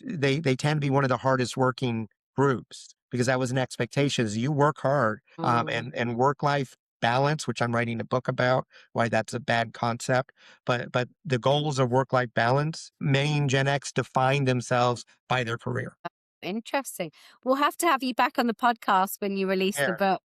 [SPEAKER 2] they tend to be one of the hardest working groups because that was an expectation is you work hard,
[SPEAKER 1] mm.
[SPEAKER 2] and work life balance, which I'm writing a book about why that's a bad concept. But the goals of work life balance, main Gen X define themselves by their career.
[SPEAKER 1] Interesting. We'll have to have you back on the podcast when you release the
[SPEAKER 2] Yeah,
[SPEAKER 1] book,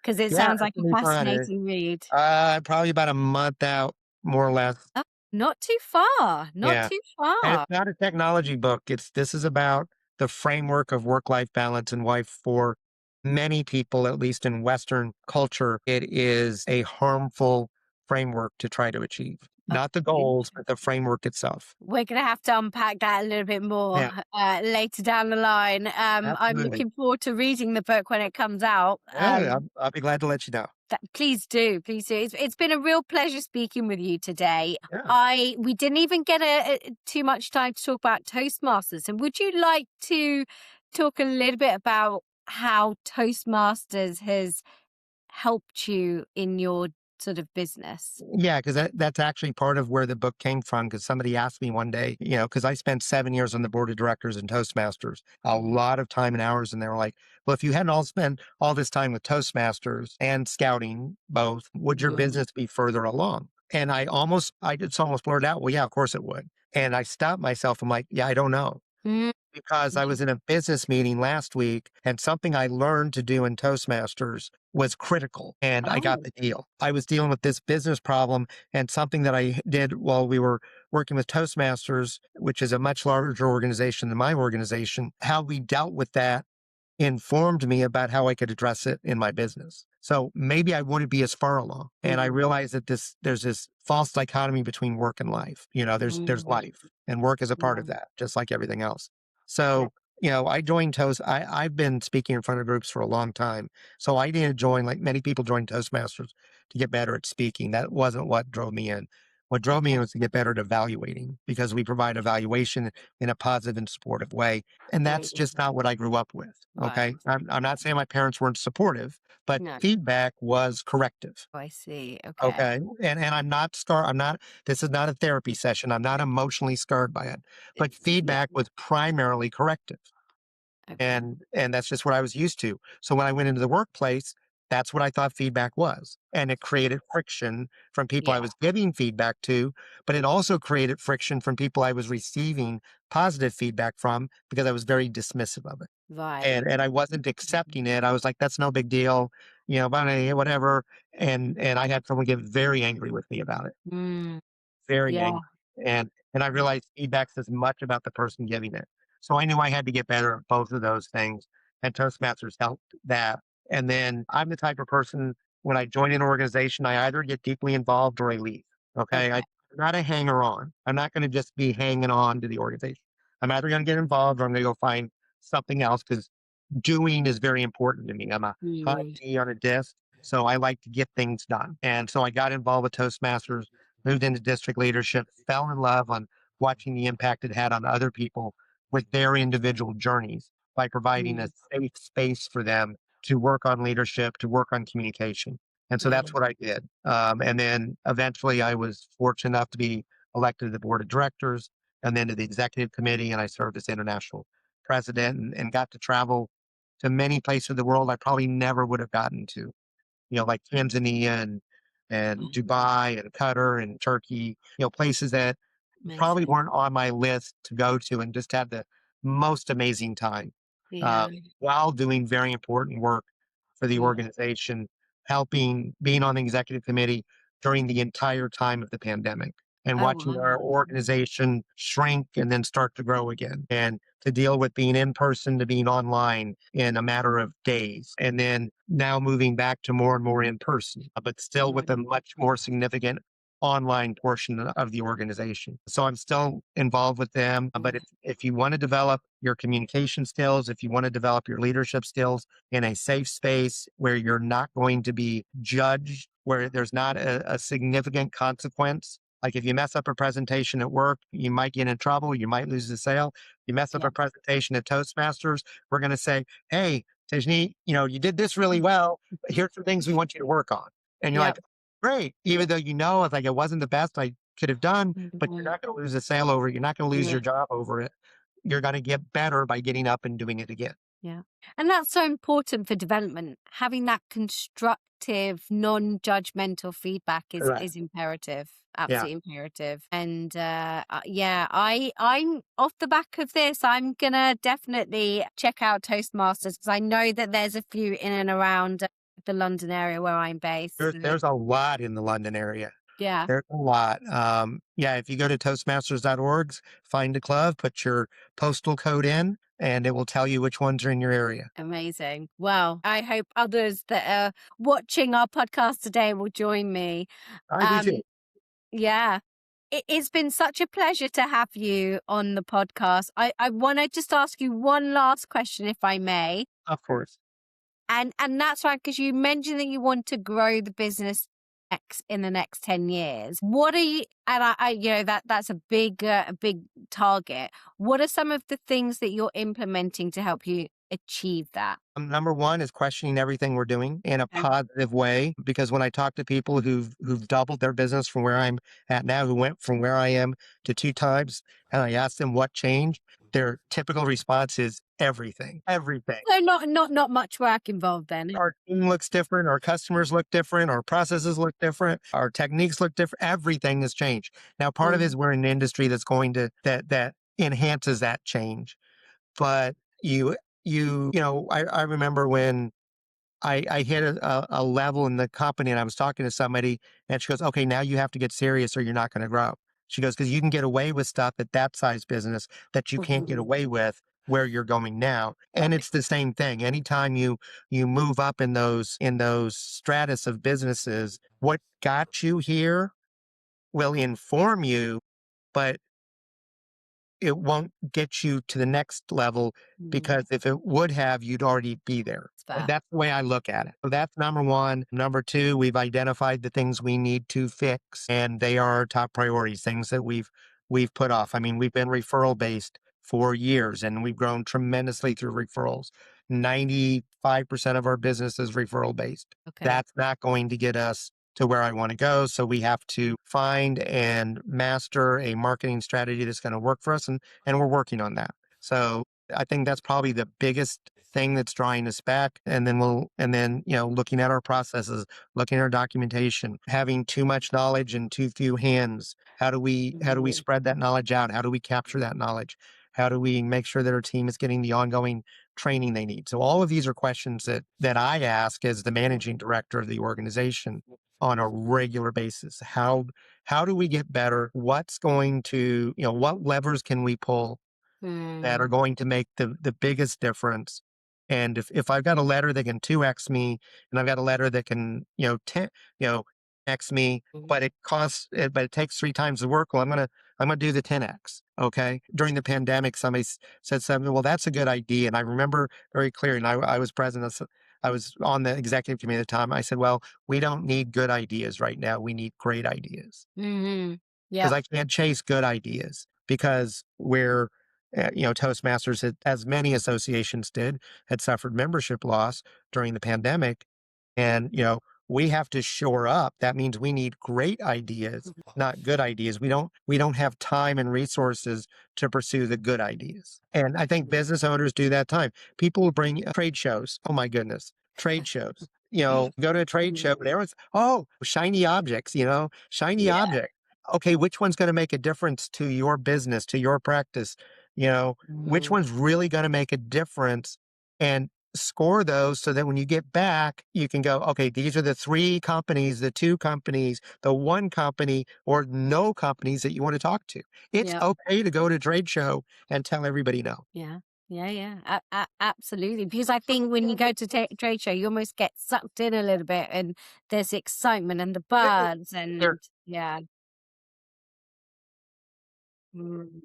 [SPEAKER 1] because it
[SPEAKER 2] yeah,
[SPEAKER 1] sounds
[SPEAKER 2] it's
[SPEAKER 1] like a
[SPEAKER 2] gonna be fun.
[SPEAKER 1] fascinating read.
[SPEAKER 2] Probably about a month out, more or less.
[SPEAKER 1] Oh, not too far. Not
[SPEAKER 2] Yeah.
[SPEAKER 1] too
[SPEAKER 2] And it's
[SPEAKER 1] far.
[SPEAKER 2] not a technology book. This is about the framework of work-life balance and why for many people, at least in Western culture, it is a harmful framework to try to achieve.
[SPEAKER 1] Oh,
[SPEAKER 2] Not the goals, but the framework itself.
[SPEAKER 1] we're gonna have to unpack that a little bit more
[SPEAKER 2] Yeah,
[SPEAKER 1] later down the line. I'm
[SPEAKER 2] absolutely.
[SPEAKER 1] looking forward to reading the book when it comes out.
[SPEAKER 2] Yeah, I'll be glad to let you know.
[SPEAKER 1] Please do, please do. It's been a real pleasure speaking with you today.
[SPEAKER 2] Yeah.
[SPEAKER 1] We didn't even get too much time to talk about Toastmasters. And would you like to talk a little bit about how Toastmasters has helped you in your sort of business?
[SPEAKER 2] Yeah, because that's actually part of where the book came from. Because somebody asked me one day, because I spent 7 years on the board of directors in Toastmasters, a lot of time and hours, and they were like, "Well, if you hadn't all spent all this time with Toastmasters and scouting both, would your business be further along?" And I just almost blurted out, "Well, yeah, of course it would." And I stopped myself. I'm like, "Yeah, I don't know."
[SPEAKER 1] Mm,
[SPEAKER 2] Because I was in a business meeting last week and something I learned to do in Toastmasters was critical and I got
[SPEAKER 1] oh,
[SPEAKER 2] the deal. I was dealing with this business problem and something that I did while we were working with Toastmasters, which is a much larger organization than my organization, how we dealt with that informed me about how I could address it in my business. So maybe I wouldn't be as far along. And I
[SPEAKER 1] mm,
[SPEAKER 2] realized that there's this false dichotomy between work and life. There's
[SPEAKER 1] mm,
[SPEAKER 2] life and work is a part of
[SPEAKER 1] yeah,
[SPEAKER 2] that, just like everything else. So, I joined Toast. I've been speaking in front of groups for a long time. So I didn't join like many people join Toastmasters to get better at speaking. That wasn't what drove me in. What drove me in
[SPEAKER 1] okay,
[SPEAKER 2] was to get better at evaluating because we provide evaluation in a positive and supportive way. And that's
[SPEAKER 1] great,
[SPEAKER 2] just not what I grew up with.
[SPEAKER 1] right.
[SPEAKER 2] Okay. I'm not saying my parents weren't supportive, but
[SPEAKER 1] No,
[SPEAKER 2] feedback was corrective.
[SPEAKER 1] I see. Okay,
[SPEAKER 2] Okay. And I'm not scar. I'm not, this is not a therapy session. I'm not emotionally scarred by it, but
[SPEAKER 1] yeah,
[SPEAKER 2] feedback was primarily corrective.
[SPEAKER 1] okay,
[SPEAKER 2] And that's just what I was used to. So when I went into the workplace, that's what I thought feedback was. And it created friction from people I
[SPEAKER 1] yeah,
[SPEAKER 2] was giving feedback to, but it also created friction from people I was receiving positive feedback from because I was very dismissive of it.
[SPEAKER 1] right.
[SPEAKER 2] And I wasn't accepting it. I was like, that's no big deal, but whatever. And I had someone get very angry with me about it,
[SPEAKER 1] Mm,
[SPEAKER 2] very
[SPEAKER 1] yeah,
[SPEAKER 2] angry. And I realized feedback's as much about the person giving it. So I knew I had to get better at both of those things. And Toastmasters helped that. And then I'm the type of person when I join an organization, I either get deeply involved or I leave. Okay. I'm
[SPEAKER 1] okay,
[SPEAKER 2] not a hanger on. I'm not going to just be hanging on to the organization. I'm either going to get involved or I'm going to go find something else because doing is very important to me. I'm a high
[SPEAKER 1] mm,
[SPEAKER 2] D on a disc, so I like to get things done. And so I got involved with Toastmasters, moved into district leadership, fell in love on watching the impact it had on other people with their individual journeys by providing a
[SPEAKER 1] Mm.
[SPEAKER 2] safe space for them to work on leadership, to work on communication. And so
[SPEAKER 1] Yeah.
[SPEAKER 2] that's what I did. And then eventually I was fortunate enough to be elected to the board of directors and then to the executive committee. And I served as international president and got to travel to many places of the world I probably never would have gotten to, like Tanzania and
[SPEAKER 1] Oh,
[SPEAKER 2] Dubai and Qatar and Turkey, places that probably
[SPEAKER 1] amazing.
[SPEAKER 2] weren't on my list to go to and just had the most amazing time uh,
[SPEAKER 1] Yeah.
[SPEAKER 2] while doing very important work for the
[SPEAKER 1] Mm.
[SPEAKER 2] organization, being on the executive committee during the entire time of the pandemic and
[SPEAKER 1] Oh,
[SPEAKER 2] watching our
[SPEAKER 1] wow.
[SPEAKER 2] organization shrink and then start to grow again. And to deal with being in person to being online in a matter of days. And then now moving back to more and more in person, but still with a much more significant online portion of the organization. So I'm still involved with them. But if you want to develop your communication skills, if you want to develop your leadership skills in a safe space where you're not going to be judged, where there's not a significant consequence. Like if you mess up a presentation at work, you might get in trouble, you might lose the sale. You mess up
[SPEAKER 1] Yeah.
[SPEAKER 2] a presentation at Toastmasters, we're going to say, hey, Tajni, you did this really well. But here's some things we want you to work on. And you're
[SPEAKER 1] Yep.
[SPEAKER 2] like, great. Even though it's like it wasn't the best I could have done, but you're
[SPEAKER 1] Mhm.
[SPEAKER 2] not going to lose a sale over it. You're not going to lose
[SPEAKER 1] Yeah.
[SPEAKER 2] your job over it. You're going to get better by getting up and doing it again.
[SPEAKER 1] Yeah. And that's so important for development. Having that constructive, non-judgmental feedback
[SPEAKER 2] Correct.
[SPEAKER 1] is imperative.
[SPEAKER 2] Yeah.
[SPEAKER 1] Absolutely imperative. And yeah, I'm off the back of this. I'm gonna definitely check out Toastmasters because I know that there's a few in and around the London area where I'm based.
[SPEAKER 2] There's a lot in the London area.
[SPEAKER 1] Yeah.
[SPEAKER 2] There's a lot. Yeah, if you go to toastmasters.org, find a club, put your postal code in, and it will tell you which ones are in your area.
[SPEAKER 1] Amazing. Well, I hope others that are watching our podcast today will join me.
[SPEAKER 2] I do
[SPEAKER 1] Um,
[SPEAKER 2] too.
[SPEAKER 1] yeah. It's been such a pleasure to have you on the podcast. I want to just ask you one last question, if I may.
[SPEAKER 2] Of course.
[SPEAKER 1] And that's right, because you mentioned that you want to grow the business X in the next 10 years. What are you, and that's a big target. What are some of the things that you're implementing to help you achieve that?
[SPEAKER 2] Number one is questioning everything we're doing in a
[SPEAKER 1] Okay.
[SPEAKER 2] positive way. Because when I talk to people who've doubled their business from where I'm at now, who went from where I am to two times, and I ask them what changed, their typical response is everything. Everything.
[SPEAKER 1] So not much work involved then.
[SPEAKER 2] Our team looks different, our customers look different, our processes look different, our techniques look different. Everything has changed. Now, part of it
[SPEAKER 1] Mm,
[SPEAKER 2] is we're in an industry that's going to that enhances that change. But I remember when I hit a level in the company and I was talking to somebody and she goes, okay, now you have to get serious or you're not going to grow. She goes, because you can get away with stuff at that size business that you can't get
[SPEAKER 1] mhm.
[SPEAKER 2] away with where you're going now. And
[SPEAKER 1] Right.
[SPEAKER 2] it's the same thing. Anytime you move up in those stratus of businesses, what got you here will inform you, but it won't get you to the next level
[SPEAKER 1] Mm,
[SPEAKER 2] because if it would have, you'd already be there.
[SPEAKER 1] it's fair.
[SPEAKER 2] That's the way I look at it. So that's number one. Number two, we've identified the things we need to fix, and they are our top priorities, things that we've put off. I mean, we've been referral based for years and we've grown tremendously through referrals. 95% of our business is referral based.
[SPEAKER 1] Okay.
[SPEAKER 2] That's not going to get us to where I want to go. So we have to find and master a marketing strategy that's going to work for us. And we're working on that. So I think that's probably the biggest thing that's drawing us back. And then, looking at our processes, looking at our documentation, having too much knowledge and too few hands. How do we
[SPEAKER 1] Mhm.
[SPEAKER 2] spread that knowledge out? How do we capture that knowledge? How do we make sure that our team is getting the ongoing training they need? So all of these are questions that I ask as the managing director of the organization on a regular basis. How do we get better? What levers can we pull that are
[SPEAKER 1] Mm,
[SPEAKER 2] going to make the biggest difference? And if I've got a letter that can 2x me and I've got a letter that can, 10, you know, x me,
[SPEAKER 1] mm,
[SPEAKER 2] but it takes three times the work. Well, I'm gonna do the 10x. Okay. During the pandemic, somebody said something, well, that's a good idea. And I remember very clearly, and I was president, I was on the executive committee at the time. I said, well, we don't need good ideas right now. We need great ideas
[SPEAKER 1] mhm.
[SPEAKER 2] because
[SPEAKER 1] Yep.
[SPEAKER 2] I can't chase good ideas because we're Toastmasters, as many associations did, had suffered membership loss during the pandemic. And, we have to shore up. That means we need great ideas, not good ideas. We don't have time and resources to pursue the good ideas. And I think business owners do that time. People will bring trade shows. Oh my goodness, trade shows. Go to a trade show and everyone's, oh, shiny objects, shiny
[SPEAKER 1] Yeah.
[SPEAKER 2] object. Okay, which one's going to make a difference to your business, to your practice? Which
[SPEAKER 1] Mhm.
[SPEAKER 2] one's really going to make a difference? And score those so that when you get back, you can go, okay, these are the three companies, the two companies, the one company, or no companies that you want to talk to. It's
[SPEAKER 1] Yeah.
[SPEAKER 2] okay to go to a trade show and tell everybody no.
[SPEAKER 1] Yeah. Yeah, yeah, absolutely. Because I think when you go to trade show, you almost get sucked in a little bit, and there's excitement and the
[SPEAKER 2] There-
[SPEAKER 1] buzz,
[SPEAKER 2] there-
[SPEAKER 1] and yeah. Mm.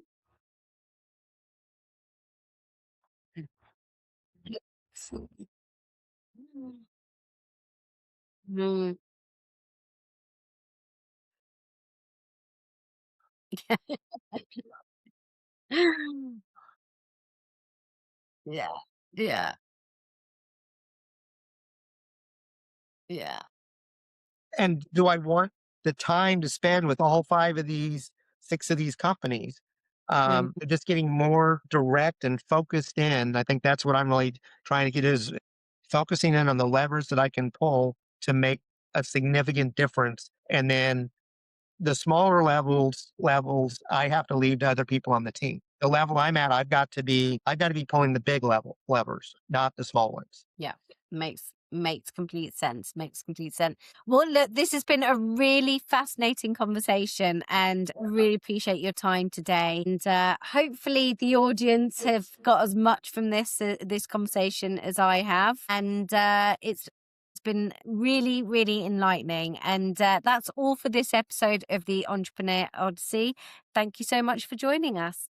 [SPEAKER 1] Mm. Yeah, yeah, yeah.
[SPEAKER 2] And do I want the time to spend with all five of these, six of these companies?
[SPEAKER 1] Mm.
[SPEAKER 2] Just getting more direct and focused in. I think that's what I'm really trying to get is focusing in on the levers that I can pull to make a significant difference. And then the smaller levels I have to leave to other people on the team. The level I'm at, I've got to be pulling the big levers, not the small ones.
[SPEAKER 1] Yeah, makes complete sense. Makes complete sense. Well, look, this has been a really fascinating conversation, and I really appreciate your time today. And hopefully, the audience have got as much from this conversation as I have. And it's been really, really enlightening. And that's all for this episode of the Entrepreneur Odyssey. Thank you so much for joining us.